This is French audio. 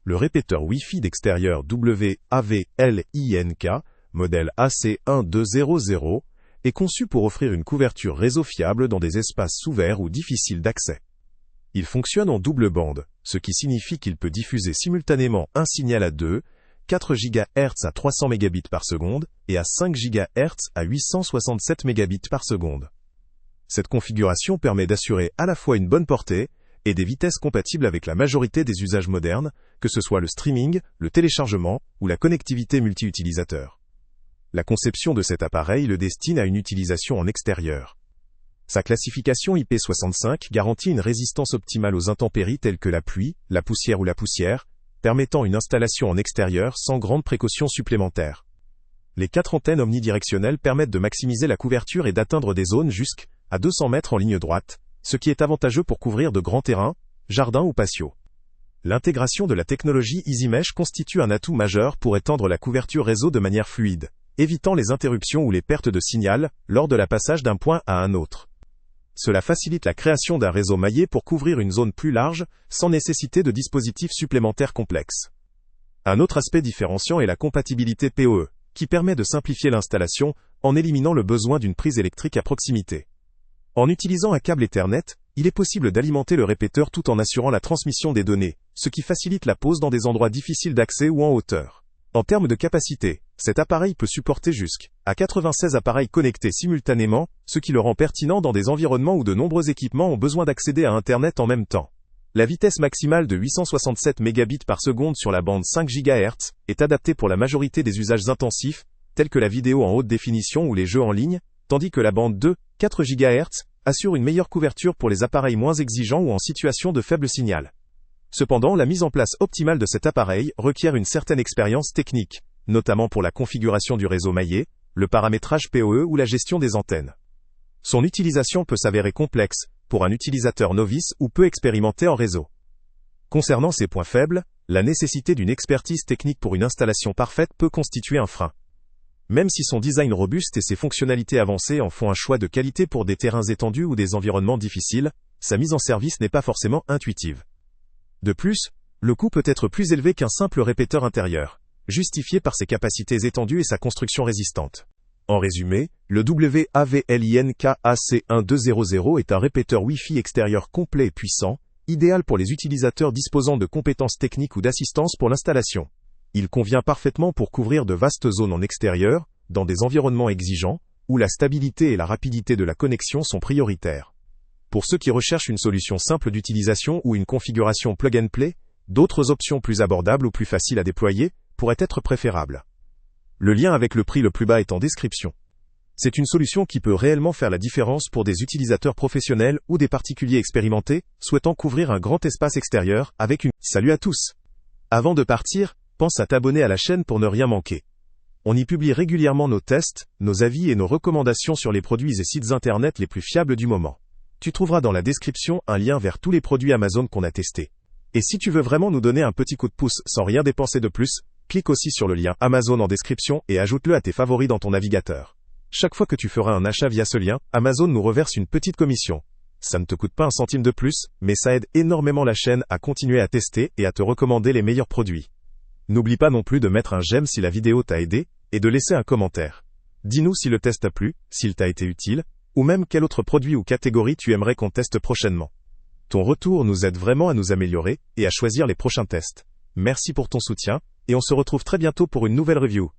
Le répéteur Wi-Fi d'extérieur WAVLINK, modèle AC1200, est conçu pour offrir une couverture réseau fiable dans des espaces ouverts ou difficiles d'accès. Il fonctionne en double bande, ce qui signifie qu'il peut diffuser simultanément un signal à 4 GHz à 300 Mbps et à 5 GHz à 867 Mbps. Cette configuration permet d'assurer à la fois une bonne portée et des vitesses compatibles avec la majorité des usages modernes, que ce soit le streaming, le téléchargement ou la connectivité multi-utilisateur. La conception de cet appareil le destine à une utilisation en extérieur. Sa classification IP65 garantit une résistance optimale aux intempéries telles que la pluie, la poussière ou la poussière, permettant une installation en extérieur sans grande précaution supplémentaire. Les 4 antennes omnidirectionnelles permettent de maximiser la couverture et d'atteindre des zones jusqu'à 200 mètres en ligne droite, ce qui est avantageux pour couvrir de grands terrains, jardins ou patios. L'intégration de la technologie EasyMesh constitue un atout majeur pour étendre la couverture réseau de manière fluide, évitant les interruptions ou les pertes de signal lors de la passage d'un point à un autre. Cela facilite la création d'un réseau maillé pour couvrir une zone plus large, sans nécessiter de dispositifs supplémentaires complexes. Un autre aspect différenciant est la compatibilité PoE, qui permet de simplifier l'installation en éliminant le besoin d'une prise électrique à proximité. En utilisant un câble Ethernet, il est possible d'alimenter le répéteur tout en assurant la transmission des données, ce qui facilite la pose dans des endroits difficiles d'accès ou en hauteur. En termes de capacité, cet appareil peut supporter jusqu'à 96 appareils connectés simultanément, ce qui le rend pertinent dans des environnements où de nombreux équipements ont besoin d'accéder à Internet en même temps. La vitesse maximale de 867 Mbps sur la bande 5 GHz est adaptée pour la majorité des usages intensifs, tels que la vidéo en haute définition ou les jeux en ligne, tandis que la bande 4 GHz assure une meilleure couverture pour les appareils moins exigeants ou en situation de faible signal. Cependant, la mise en place optimale de cet appareil requiert une certaine expérience technique, notamment pour la configuration du réseau maillé, le paramétrage PoE ou la gestion des antennes. Son utilisation peut s'avérer complexe pour un utilisateur novice ou peu expérimenté en réseau. Concernant ses points faibles, la nécessité d'une expertise technique pour une installation parfaite peut constituer un frein. Même si son design robuste et ses fonctionnalités avancées en font un choix de qualité pour des terrains étendus ou des environnements difficiles, sa mise en service n'est pas forcément intuitive. De plus, le coût peut être plus élevé qu'un simple répéteur intérieur, justifié par ses capacités étendues et sa construction résistante. En résumé, le WAVLINK AC1200 est un répéteur Wi-Fi extérieur complet et puissant, idéal pour les utilisateurs disposant de compétences techniques ou d'assistance pour l'installation. Il convient parfaitement pour couvrir de vastes zones en extérieur, dans des environnements exigeants, où la stabilité et la rapidité de la connexion sont prioritaires. Pour ceux qui recherchent une solution simple d'utilisation ou une configuration plug-and-play, d'autres options plus abordables ou plus faciles à déployer pourraient être préférables. Le lien avec le prix le plus bas est en description. C'est une solution qui peut réellement faire la différence pour des utilisateurs professionnels ou des particuliers expérimentés, souhaitant couvrir un grand espace extérieur avec une... Salut à tous! Avant de partir, pense à t'abonner à la chaîne pour ne rien manquer. On y publie régulièrement nos tests, nos avis et nos recommandations sur les produits et sites internet les plus fiables du moment. Tu trouveras dans la description un lien vers tous les produits Amazon qu'on a testés. Et si tu veux vraiment nous donner un petit coup de pouce sans rien dépenser de plus, clique aussi sur le lien Amazon en description et ajoute-le à tes favoris dans ton navigateur. Chaque fois que tu feras un achat via ce lien, Amazon nous reverse une petite commission. Ça ne te coûte pas un centime de plus, mais ça aide énormément la chaîne à continuer à tester et à te recommander les meilleurs produits. N'oublie pas non plus de mettre un j'aime si la vidéo t'a aidé, et de laisser un commentaire. Dis-nous si le test t'a plu, s'il t'a été utile, ou même quel autre produit ou catégorie tu aimerais qu'on teste prochainement. Ton retour nous aide vraiment à nous améliorer et à choisir les prochains tests. Merci pour ton soutien, et on se retrouve très bientôt pour une nouvelle review.